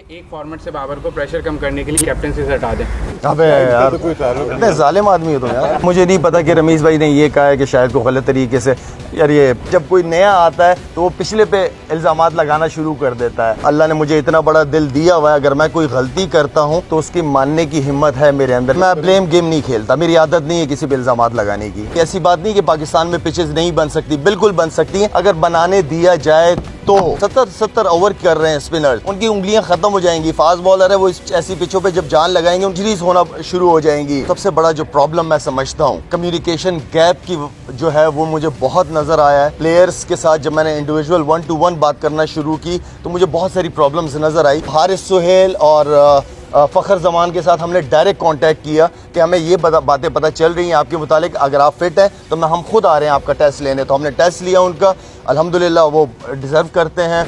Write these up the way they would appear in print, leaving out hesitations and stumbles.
एक फॉर्मेट से बाबर को प्रेशर कम करने के लिए कैप्टनसी से हटा दें। अबे यार इतने जालिम आदमी हो तुम यार। मुझे नहीं पता कि रमीज़ भाई ने ये कहा है कि शायद को गलत तरीके से। यार ये जब कोई नया आता है तो वो पिछले पे इल्ज़ामात लगाना शुरू कर देता है। अल्लाह ने मुझे इतना बड़ा दिल दिया हुआ है, अगर मैं कोई गलती करता हूँ तो उसकी मानने की हिम्मत है मेरे अंदर। मैं ब्लेम गेम नहीं खेलता, मेरी आदत नहीं है किसी पे इल्ज़ामात लगाने की। ऐसी बात नहीं कि पाकिस्तान में पिचेस नहीं बन सकती, बिल्कुल बन सकती हैं अगर बनाने दिया जाए तो। 70 ओवर कर रहे हैं स्पिनर, उनकी उंगलियां खत्म हो जाएंगी। फास्ट बॉलर है वो, इस ऐसी पिचों पे जब जान लगाएंगे इंजरीज होना शुरू हो जाएंगी। सबसे बड़ा जो प्रॉब्लम मैं समझता हूँ कम्युनिकेशन गैप की जो है वो मुझे बहुत नजर आया है। प्लेयर्स के साथ जब मैंने इंडिविजुअल 1-to-1 बात करना शुरू की तो मुझे बहुत सारी प्रॉब्लम्स नजर आई। हारिस सुहेल और फ़खर जमान के साथ हमने डायरेक्ट कांटेक्ट किया कि हमें ये बातें पता चल रही हैं आपके मुतालिक, अगर आप फिट हैं तो हम खुद आ रहे हैं आपका टेस्ट लेने। तो हमने टेस्ट लिया उनका, अल्हम्दुलिल्लाह वो डिज़र्व करते हैं।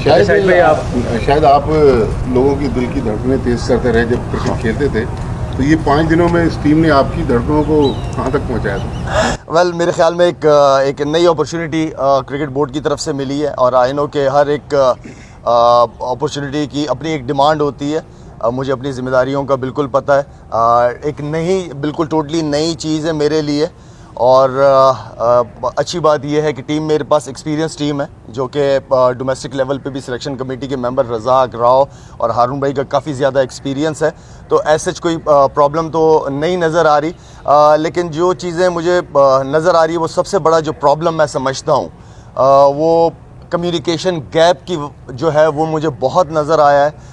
शायद आप लोगों की दिल की धड़कनें तेज़ करते रहे जब क्रिकेट खेलते थे, तो ये 5 दिनों में इस टीम ने आपकी धड़कनों को कहाँ तक पहुँचाया था? वेल मेरे ख्याल में एक नई अपॉर्चुनिटी क्रिकेट बोर्ड की तरफ से मिली है और आई नो के हर एक अपॉर्चुनिटी की अपनी एक डिमांड होती है। मुझे अपनी ज़िम्मेदारियों का बिल्कुल पता है। एक बिल्कुल टोटली नई चीज़ है मेरे लिए और अच्छी बात यह है कि टीम मेरे पास एक्सपीरियंस टीम है जो कि डोमेस्टिक लेवल पे भी सिलेक्शन कमेटी के मेंबर रज़ाक राव और हारून भाई का काफ़ी ज़्यादा एक्सपीरियंस है। तो ऐसे कोई प्रॉब्लम तो नहीं नज़र आ रही, लेकिन जो चीज़ें मुझे नज़र आ रही है वो सबसे बड़ा जो प्रॉब्लम मैं समझता हूँ वो कम्युनिकेशन गैप की जो है वो मुझे बहुत नज़र आया है।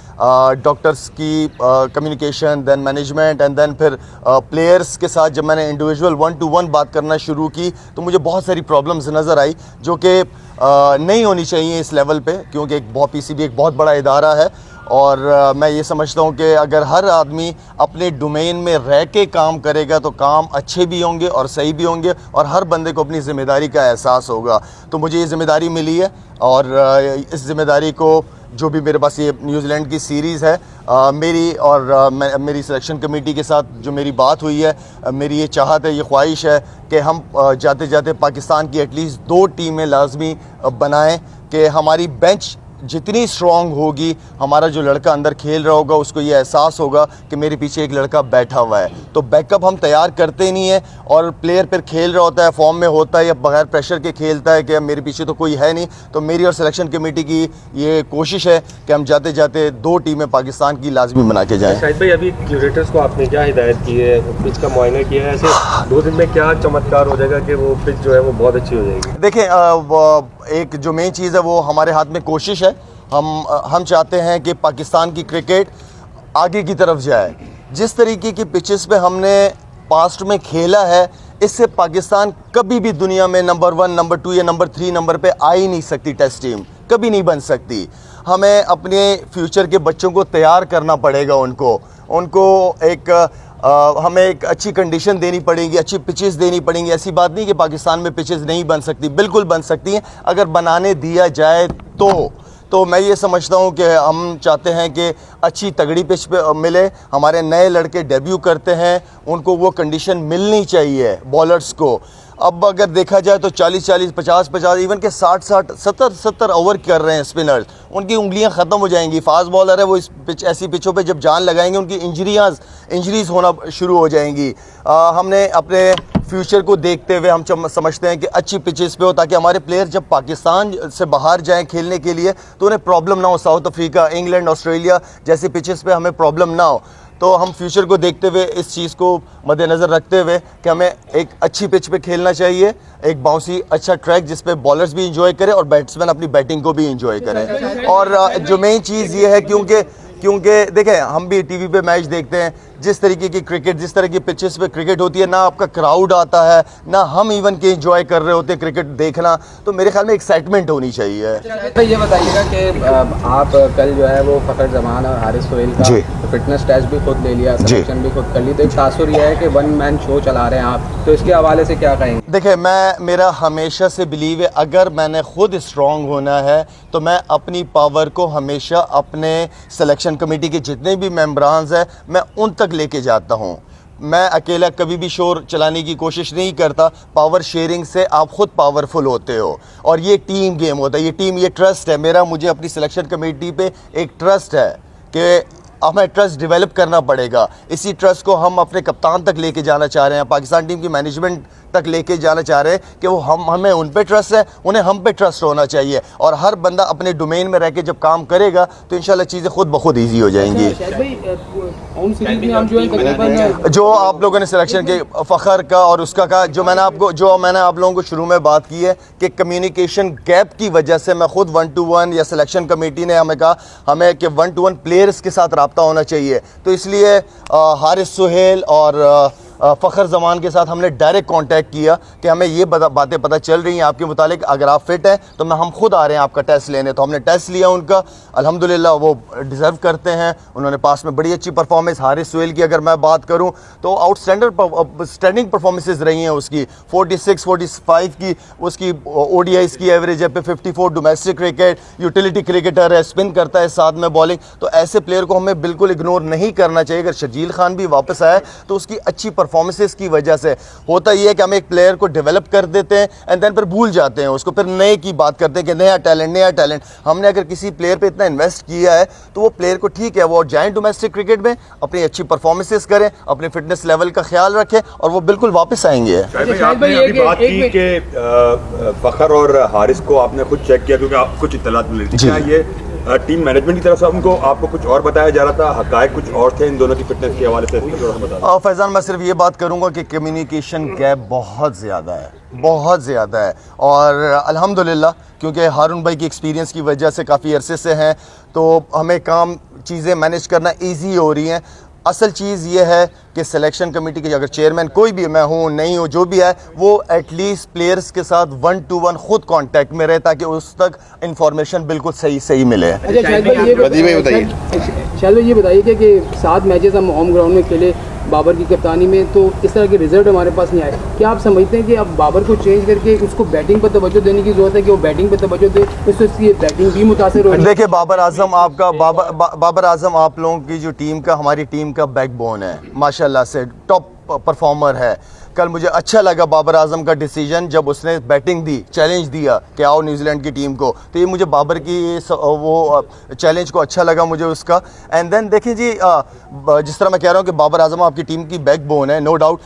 डॉक्टर्स की communication, then management and then फिर प्लेयर्स के साथ जब मैंने इंडिविजुअल 1-to-1 बात करना शुरू की तो मुझे बहुत सारी प्रॉब्लम्स नज़र आई जो कि नहीं होनी चाहिए इस लेवल पे, क्योंकि पीसीबी एक बहुत बड़ा इदारा है और मैं ये समझता हूँ कि अगर हर आदमी अपने डोमेन में रह के काम करेगा तो काम अच्छे भी होंगे और सही भी होंगे और हर बंदे को अपनी ज़िम्मेदारी का एहसास होगा। तो मुझे ये ज़िम्मेदारी मिली है और इस ज़िम्मेदारी को जो भी मेरे पास ये न्यूजीलैंड की सीरीज़ है मेरी और मेरी सिलेक्शन कमेटी के साथ जो मेरी बात हुई है, मेरी ये चाहत है, ये ख्वाहिश है कि हम जाते जाते पाकिस्तान की एटलीस्ट 2 टीमें लाजमी बनाएं कि हमारी बेंच जितनी स्ट्रॉन्ग होगी, हमारा जो लड़का अंदर खेल रहा होगा उसको ये एहसास होगा कि मेरे पीछे एक लड़का बैठा हुआ है। तो बैकअप हम तैयार करते ही नहीं है और प्लेयर फिर खेल रहा होता है, फॉर्म में होता है या बगैर प्रेशर के खेलता है कि मेरे पीछे तो कोई है नहीं। तो मेरी और सिलेक्शन कमेटी की ये कोशिश है कि हम जाते जाते 2 टीमें पाकिस्तान की लाजमी बना के जाएँ। शाहिद भाई, अभी क्यूरेटर्स को आपने क्या हिदायत की है, पिच का मुआयना किया है, ऐसे 2 दिन में क्या चमत्कार हो जाएगा कि वो पिच जो है वो बहुत अच्छी हो जाएगी? देखें, एक जो मेन चीज़ है वो हमारे हाथ में कोशिश है। हम चाहते हैं कि पाकिस्तान की क्रिकेट आगे की तरफ जाए। जिस तरीके की पिचेस पे हमने पास्ट में खेला है, इससे पाकिस्तान कभी भी दुनिया में नंबर 1, नंबर 2 या नंबर 3 नंबर पे आ ही नहीं सकती। टेस्ट टीम कभी नहीं बन सकती। हमें अपने फ्यूचर के बच्चों को तैयार करना पड़ेगा। उनको हमें एक अच्छी कंडीशन देनी पड़ेगी, अच्छी पिचेस देनी पड़ेंगी। ऐसी बात नहीं कि पाकिस्तान में पिचेस नहीं बन सकती, बिल्कुल बन सकती हैं अगर बनाने दिया जाए तो मैं ये समझता हूँ कि हम चाहते हैं कि अच्छी तगड़ी पिच पे मिले। हमारे नए लड़के डेब्यू करते हैं, उनको वो कंडीशन मिलनी चाहिए बॉलर्स को। अब अगर देखा जाए तो 40-40, 50-50, इवन के 60-60, 70-70 ओवर कर रहे हैं स्पिनर्स, उनकी उंगलियां ख़त्म हो जाएंगी। फास्ट बॉलर है वो, इस ऐसी पिचों पे जब जान लगाएंगे उनकी इंजरीज होना शुरू हो जाएंगी। हमने अपने फ्यूचर को देखते हुए हम समझते हैं कि अच्छी पिचेस पे हो ताकि हमारे प्लेयर जब पाकिस्तान से बाहर जाएं खेलने के लिए तो उन्हें प्रॉब्लम ना हो। साउथ अफ्रीका, इंग्लैंड, ऑस्ट्रेलिया जैसी पिचेस पे हमें प्रॉब्लम ना हो। तो हम फ्यूचर को देखते हुए इस चीज़ को मद्देनज़र रखते हुए कि हमें एक अच्छी पिच पे खेलना चाहिए, एक बाउंसी अच्छा ट्रैक जिस पे बॉलर्स भी इंजॉय करें और बैट्समैन अपनी बैटिंग को भी इंजॉय करें। और जो मेन चीज़ ये है क्योंकि देखें, हम भी टीवी पे मैच देखते हैं, जिस तरीके की क्रिकेट, जिस तरह की पिचेस पे क्रिकेट होती है, ना आपका क्राउड आता है, ना हम इवन के एंजॉय कर रहे होते हैं क्रिकेट देखना। तो मेरे ख्याल में एक्साइटमेंट होनी चाहिए। तो ये बताइएगा कि आप कल जो है वो फ़खर जमान और हारिस सुहेल का फिटनेस टेस्ट भी खुद ले लिया, सिलेक्शन भी खुद कर ली, तो एक तासुर यह है कि 1 मैन शो चला रहे हैं आप, तो इसके हवाले से क्या कहेंगे? देखिए, मेरा हमेशा से बिलीव है अगर मैंने खुद स्ट्रॉन्ग होना है तो मैं अपनी पावर को हमेशा अपने सिलेक्शन कमेटी के जितने भी मेंबरान्स हैं मैं उन तक लेके जाता हूँ। मैं अकेला कभी भी शोर चलाने की कोशिश नहीं करता। पावर शेयरिंग से आप खुद पावरफुल होते हो और ये टीम गेम होता है, ये ट्रस्ट है मेरा। मुझे अपनी सिलेक्शन कमेटी पे एक ट्रस्ट है कि हमें ट्रस्ट डेवलप करना पड़ेगा। इसी ट्रस्ट को हम अपने कप्तान तक लेके जाना चाह रहे हैं, पाकिस्तान टीम की मैनेजमेंट तक लेके जाना चाह रहे हैं कि वो हमें उन पे ट्रस्ट है, उन्हें हम पे ट्रस्ट होना चाहिए, और हर बंदा अपने डोमेन में रह के जब काम करेगा तो इंशाल्लाह चीज़ें खुद ब खुद ईजी हो जाएंगी। जो आप लोगों ने सिलेक्शन के फ़खर का और उसका कहा, जो मैंने आप लोगों को शुरू में बात की है कि कम्युनिकेशन गैप की वजह से मैं खुद 1-to-1 या सिलेक्शन कमेटी ने हमें कहा हमें कि 1-to-1 प्लेयर्स के साथ रब्ता होना चाहिए, तो इसलिए हारिस सुहेल और फ़खर ज़मान के साथ हमने डायरेक्ट कांटेक्ट किया कि हमें ये बातें पता चल रही हैं आपके मुतालिक, अगर आप फिट हैं तो हम खुद आ रहे हैं आपका टेस्ट लेने। तो हमने टेस्ट लिया उनका, अल्हम्दुलिल्लाह वो डिज़र्व करते हैं, उन्होंने पास में बड़ी अच्छी परफॉर्मेंस। हारिस सुहेल की अगर मैं बात करूं तो आउटस्टैंडिंग परफॉर्मेंसेस रही हैं उसकी, 46-45 की उसकी ODIs की एवरेज है पे, 54 डोमेस्टिक क्रिकेट, यूटिलिटी क्रिकेटर है, स्पिन करता है साथ में बॉलिंग। तो ऐसे प्लेयर को हमें बिल्कुल इग्नोर नहीं करना चाहिए। अगर शर्जील खान भी वापस आए तो उसकी अच्छी परफॉर्मेंसेस की वजह से होता ये है कि हम एक प्लेयर को डेवलप कर देते हैं एंड देन फिर भूल जाते हैं उसको, फिर नए की बात करते हैं कि नया टैलेंट। हमने अगर किसी प्लेयर पे इतना इन्वेस्ट किया है तो वो प्लेयर को, ठीक है, वो जाएं डोमेस्टिक क्रिकेट में, अपनी अच्छी परफॉर्मेंसेस करें, अपने फिटनेस लेवल का ख्याल रखें और वो बिल्कुल वापस आएंगे। आपने अभी बात की कि फ़खर और हारिस को आपने खुद चेक किया क्योंकि आप कुछ इत्तलात मिली थी, क्या ये टीम मैनेजमेंट की तरफ से आपको कुछ और बताया जा रहा था, हक़ाइक़ कुछ और थे इन दोनों की फिटनेस के हवाले से? फैज़ान, मैं सिर्फ ये बात करूंगा कि कम्युनिकेशन गैप बहुत ज़्यादा है, और अल्हम्दुलिल्लाह क्योंकि हारून भाई की एक्सपीरियंस की वजह से काफ़ी अरसे से हैं तो हमें चीज़ें मैनेज करना ईजी हो रही हैं। असल चीज़ ये है कि सिलेक्शन कमेटी के अगर चेयरमैन कोई भी, मैं हूँ नहीं हूँ, जो भी है, वो एटलीस्ट प्लेयर्स के साथ 1-to-1 खुद कांटेक्ट में रहे ताकि उस तक इंफॉर्मेशन बिल्कुल सही मिले। अच्छा शाहिद भाई ये बताइए कि 7 मैचेस हम होम ग्राउंड में खेले बाबर की कप्तानी में, तो इस तरह के रिजल्ट हमारे पास नहीं आए। क्या आप समझते हैं कि अब बाबर को चेंज करके उसको बैटिंग पर तवज्जो देने की जरूरत है कि वो बैटिंग पर तवज्जो दे, उससे उसकी बैटिंग भी मुतासर हो? देखिए, बाबर आजम आप लोगों की जो टीम का, हमारी टीम का बैकबोन है, माशाल्लाह से टॉप परफॉर्मर है। कल मुझे अच्छा लगा बाबर आजम का डिसीजन जब उसने बैटिंग दी, चैलेंज दिया कि आओ न्यूजीलैंड की टीम को, तो ये मुझे बाबर की वो चैलेंज को अच्छा लगा मुझे उसका। एंड देन देखिए जी, जिस तरह मैं कह रहा हूँ कि बाबर आजम आपकी टीम की बैकबोन है, नो डाउट।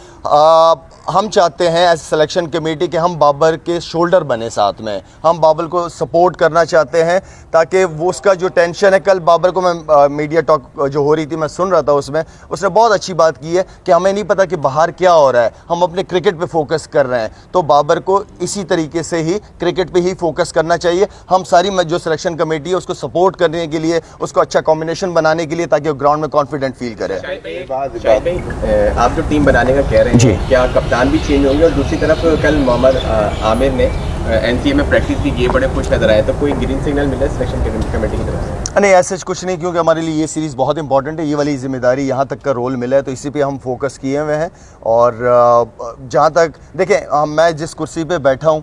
हम चाहते हैं एज सिलेक्शन कमेटी कि हम बाबर के शोल्डर बने, साथ में हम बाबर को सपोर्ट करना चाहते हैं ताकि वो उसका जो टेंशन है, कल बाबर को मैं मीडिया टॉक जो हो रही थी मैं सुन रहा था, उसमें उसने बहुत अच्छी बात की है कि हमें नहीं पता कि बाहर क्या हो रहा है, हम अपने क्रिकेट पे फोकस कर रहे हैं। तो बाबर को इसी तरीके से ही क्रिकेट पे ही फोकस करना चाहिए। हम सारी जो सिलेक्शन कमेटी है उसको सपोर्ट करने के लिए, उसको अच्छा कॉम्बिनेशन बनाने के लिए, ताकि वो ग्राउंड में कॉन्फिडेंट फील करे। आप जो टीम बनाने का कह रहे हैं, क्या कप्तान भी चेंज होंगे? और दूसरी तरफ कल मोहम्मद आमिर ने NCA में प्रैक्टिस भी की, बड़े खुश नजर आए, तो कोई ग्रीन सिग्नल मिला सिलेक्शन कमेटी की तरफ से? नहीं, ऐसा कुछ नहीं, क्योंकि हमारे लिए ये सीरीज़ बहुत इंपॉर्टेंट है, ये वाली जिम्मेदारी, यहाँ तक का रोल मिला है, तो इसी पे हम फोकस किए हुए हैं। और जहाँ तक देखें, मैं जिस कुर्सी पे बैठा हूँ,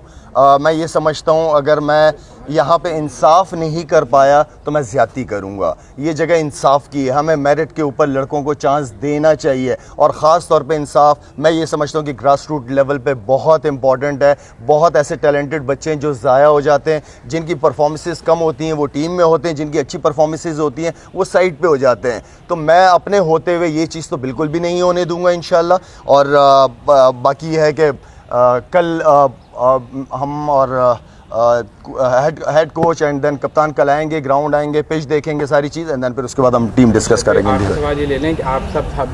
मैं ये समझता हूँ अगर मैं यहाँ पे इंसाफ नहीं कर पाया तो मैं ज़्यादती करूँगा। ये जगह इंसाफ की है, हमें मेरिट के ऊपर लड़कों को चांस देना चाहिए, और ख़ास तौर पे इंसाफ मैं ये समझता हूँ कि ग्रास रूट लेवल पे बहुत इंपॉर्टेंट है। बहुत ऐसे टैलेंटेड बच्चे हैं जो ज़ाया हो जाते हैं, जिनकी परफॉर्मेंसेस कम होती हैं वो टीम में होते हैं, जिनकी अच्छी परफॉर्मेंसेस होती हैं वो साइड पे हो जाते हैं। तो मैं अपने होते हुए ये चीज़ तो बिल्कुल भी नहीं होने दूँगा इंशाल्लाह। और बाकी है कि कल हम और हेड कोच एंड देन कप्तान कल आएंगे, ग्राउंड आएंगे, पिच देखेंगे, सारी चीज़, एंड देन फिर उसके बाद हम टीम डिस्कस करेंगे। आप सवाल ये ले लें कि हम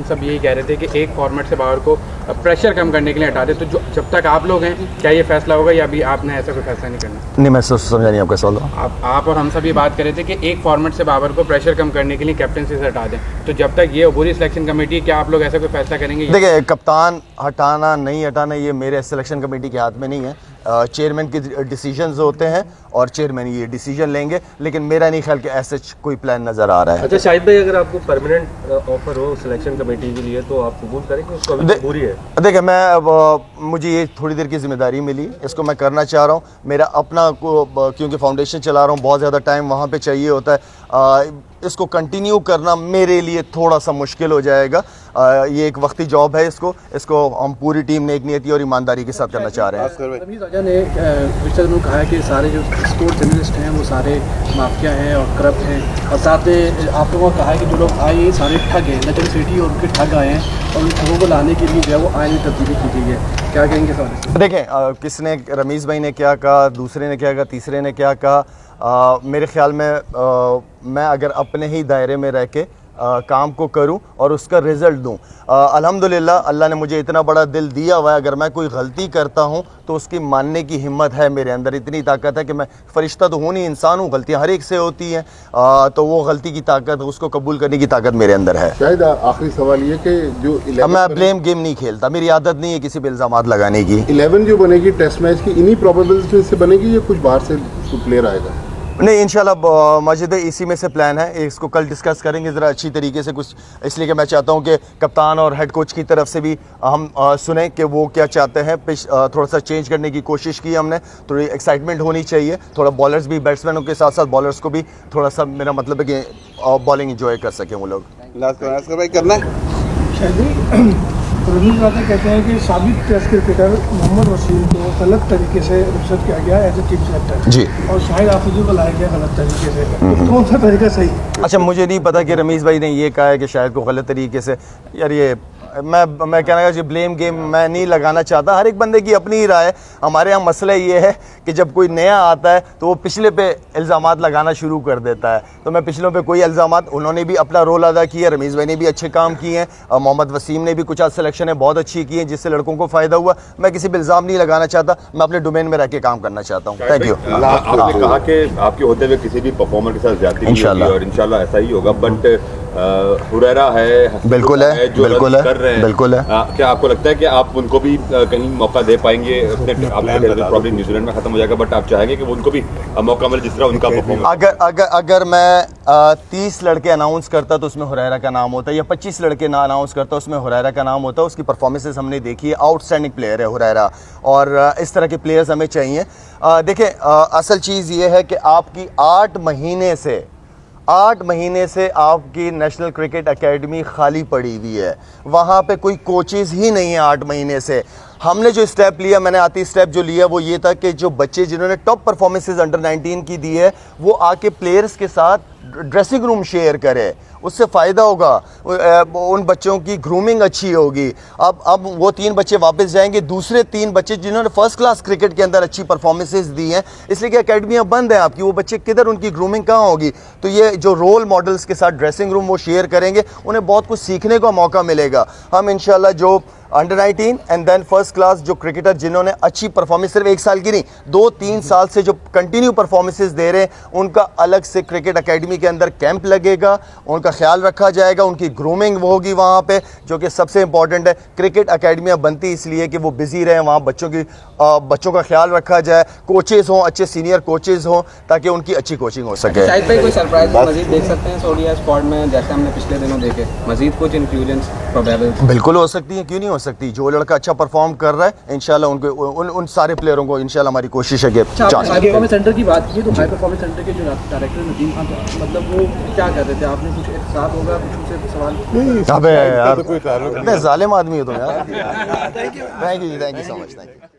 सब यही कह रहे थे कि एक फॉर्मेट से बाबर को प्रेशर कम करने के लिए हटा दे, तो जो जब तक आप लोग हैं, क्या ये फैसला होगा या अभी आपने ऐसा कोई फैसला नहीं करना? नहीं, मैं समझा नहीं आपका सवाल। आप और हम सब ये बात कर रहे थे कि एक फॉर्मेट से बाबर को प्रेशर कम करने के लिए कैप्टनसी से हटा दें, तो जब तक ये अबूरी सिलेक्शन कमेटी, क्या आप लोग ऐसा कोई फैसला करेंगे? देखिए, कप्तान हटाना नहीं हटाना ये मेरे सिलेक्शन कमेटी के हाथ में नहीं है, चेयरमैन के डिसीजंस होते हैं और चेयरमैन ये डिसीजन लेंगे, लेकिन मेरा नहीं ख्याल कि ऐसे कोई प्लान नज़र आ रहा है। अच्छा शाहिद भाई, अगर आपको परमानेंट ऑफर हो सिलेक्शन कमेटी के लिए तो आप कबूल करेंगे? उसको अभी मजबूरी है? देखिए, मुझे ये थोड़ी देर की जिम्मेदारी मिली, इसको मैं करना चाह रहा हूँ। मेरा अपना क्योंकि फाउंडेशन चला रहा हूँ, बहुत ज़्यादा टाइम वहाँ पे चाहिए होता है। इसको कंटिन्यू करना मेरे लिए थोड़ा सा मुश्किल हो जाएगा। ये एक वक्ती जॉब है, इसको हम पूरी टीम ने एक नियति और ईमानदारी के साथ करना चाह रहे हैं। रमीज़ राजा ने पिछले दिनों कहा है कि सारे जो स्पोर्ट्स जर्नलिस्ट हैं वो सारे माफिया हैं और करप्ट हैं, और साथ में आप लोगों ने कहा है कि जो लोग आए ये सारे ठग हैं, नजर सिटी और उनके ठग आए हैं और उन ठगों को लाने के लिए जो है वो आयन में तब्दीली की गई है। क्या कहेंगे सर? देखें, किसने, रमीज़ भाई ने क्या कहा, दूसरे ने क्या कहा, तीसरे ने क्या कहा, मेरे ख्याल में मैं अगर अपने ही दायरे में रह के काम को करूं और उसका रिज़ल्ट दूं, अल्हम्दुलिल्लाह अल्लाह ने मुझे इतना बड़ा दिल दिया हुआ है। अगर मैं कोई गलती करता हूं तो उसकी मानने की हिम्मत है मेरे अंदर, इतनी ताकत है कि मैं फ़रिश्ता तो हूँ नहीं, इंसान हूँ, गलतियाँ हर एक से होती हैं, तो वो गलती की ताकत, उसको कबूल करने की ताकत मेरे अंदर है। शायद आखिरी सवाल ये कि जो मैं ब्लेम गेम नहीं खेलता, मेरी आदत नहीं है किसी पे इल्ज़ामात लगाने की। 11 जो बनेगी टेस्ट मैच की, इन्हीं प्रोबेबल्स से बनेगी या कुछ बाहर से प्लेयर आएगा? नहीं, इंशाल्लाह माजिद इसी में से प्लान है, इसको कल डिस्कस करेंगे ज़रा अच्छी तरीके से कुछ, इसलिए कि मैं चाहता हूं कि कप्तान और हेड कोच की तरफ से भी हम सुने कि वो क्या चाहते हैं। थोड़ा सा चेंज करने की कोशिश की हमने, थोड़ी एक्साइटमेंट होनी चाहिए, थोड़ा बॉलर्स भी, बैट्समैनों के साथ साथ बॉलर्स को भी थोड़ा सा, मेरा मतलब है कि बॉलिंग इंजॉय कर सकें वो लोग। लास्ट भाई करना है। रमीज़ राजा कहते हैं कि साबिक टेस्ट क्रिकेटर मोहम्मद वसीम को गलत तरीके से रुखसत किया गया एज ए टीम सेलेक्टर जी, और शाहिद आफरीदी को लाया गया गलत तरीके से, तो कौन सा तरीका सही? अच्छा, मुझे नहीं पता कि रमीज़ भाई ने ये कहा है कि शायद को गलत तरीके से, यार ये मैं कहना है कि ब्लेम गेम मैं नहीं लगाना चाहता, हर एक बंदे की अपनी ही राय है। हमारे यहाँ मसला ये है कि जब कोई नया आता है तो वो पिछले पे इल्ज़ामात लगाना शुरू कर देता है, तो मैं पिछलों पे कोई इल्ज़ामात, उन्होंने भी अपना रोल अदा किया, रमीज़ भाई ने भी अच्छे काम किए हैं, मोहम्मद वसीम ने भी कुछ आज सिलेक्शन है बहुत अच्छी की है जिससे लड़कों को फ़ायदा हुआ। मैं किसी पर इल्ज़ाम नहीं लगाना चाहता, मैं अपने डोमेन में रह के काम करना चाहता हूँ। Thank you. आपने कहा कि आपके होते हुए किसी भी परफॉर्मर के साथ ज्यादती नहीं होगी और इंशाल्लाह ऐसा ही होगा, बट हुरैरा है, बिल्कुल है, जो बिल्कुल है, कर रहे हैं, बिल्कुल है। क्या आपको लगता है कि आप उनको भी कहीं मौका दे पाएंगे? प्रॉब्लम न्यूजीलैंड में खत्म हो जाएगा, बट आप चाहेंगे कि वो उनको भी मौका मिले जिस तरह उनका परफॉर्मेंस? अगर मैं 30 लड़के अनाउंस करता तो उसमें हुरैरा का नाम होता, या 25 लड़के ना अनाउंस करता उसमें हुरैरा का नाम होता। उसकी परफॉर्मेंसेस हमने देखी है, आउटस्टैंडिंग प्लेयर है हुरैरा, और इस तरह के प्लेयर्स हमें चाहिए। देखें, असल चीज़ ये है कि आपकी 8 महीने से आपकी नेशनल क्रिकेट एकेडमी खाली पड़ी हुई है, वहाँ पे कोई कोचेज़ ही नहीं है 8 महीने से। हमने जो स्टेप लिया, मैंने आती स्टेप जो लिया वो ये था कि जो बच्चे जिन्होंने टॉप परफॉर्मेंसेस अंडर 19 की दी है वो आके प्लेयर्स के साथ ड्रेसिंग रूम शेयर करे, उससे फ़ायदा होगा, उन बच्चों की ग्रूमिंग अच्छी होगी। अब वो 3 बच्चे वापस जाएंगे, दूसरे 3 बच्चे जिन्होंने फर्स्ट क्लास क्रिकेट के अंदर अच्छी परफॉर्मेंसेस दी हैं, इसलिए कि अकेडमियाँ बंद हैं आपकी, वो बच्चे किधर, उनकी ग्रूमिंग कहाँ होगी? तो ये जो रोल मॉडल्स के साथ ड्रेसिंग रूम वो शेयर करेंगे, उन्हें बहुत कुछ सीखने का मौका मिलेगा। हम इंशाल्लाह जो under 19 and then first class जो क्रिकेटर जिन्होंने अच्छी परफॉर्मेंस, सिर्फ 1 साल की नहीं 2-3 साल से जो कंटिन्यू परफॉर्मेंसेस दे रहे हैं, उनका अलग से क्रिकेट एकेडमी के अंदर कैंप लगेगा, उनका ख्याल रखा जाएगा, उनकी ग्रूमिंग वो होगी वहाँ पे, जो कि सबसे इंपॉर्टेंट है। क्रिकेट एकेडमियाँ बनती इसलिए कि वो बिजी रहें, वहाँ बच्चों का ख्याल रखा जाए, कोचेज़ हों, अच्छे सीनियर कोचेज़ हों, ताकि उनकी अच्छी कोचिंग हो सके। शायद भाई कोई सरप्राइज मजीद देख सकते हैं ओडीआई स्क्वाड में, जैसे हमने पिछले दिनों देखे, मजीद कुछ इंफ्लुएंस प्रोबेबल? बिल्कुल हो सकती है, क्यों नहीं हो सकती। जो लड़का अच्छा परफॉर्म कर रहा है इंशाल्लाह उनको उन सारे प्लेयरों को इंशाल्लाह हमारी कोशिश है कि हाई परफॉर्मेंस सेंटर की बात की, तो हाई परफॉर्मेंस सेंटर के जो डायरेक्टर नदीम खान, मतलब वो क्या कर रहे थे? आपने कुछ एहसास होगा, कुछ उनसे सवाल? अबे यार, इतने जालिम आदमी हो तुम यार। Thank you so much.